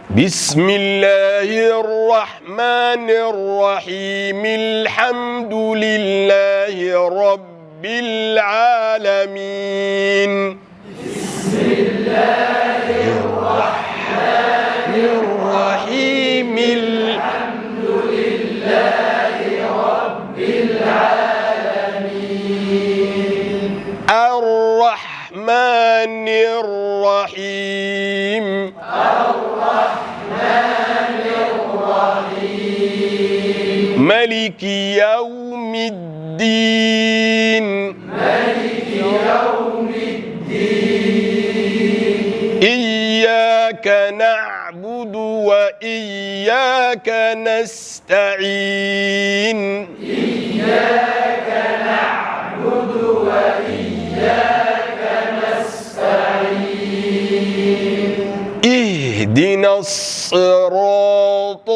بسم الله الرحمن الرحيم الحمد لله رب العالمين بسم الله الرحمن الرحيم الحمد لله رب العالمين الرحمن الرحيم ملك يوم الدين إياك نعبد وإياك نستعين اهدنا الصراط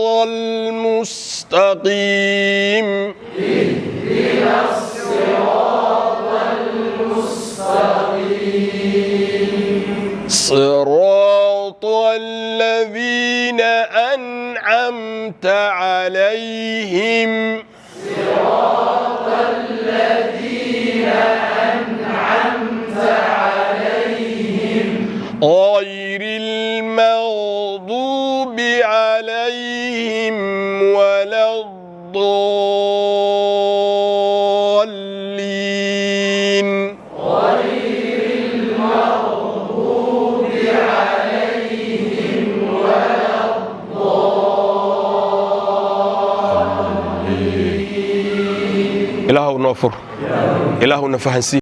المستقيم صراط الذين أنعمت عليهم غير المغضوب عليهم ولا الضالين إلهنا نغفر إلهنا فهنسي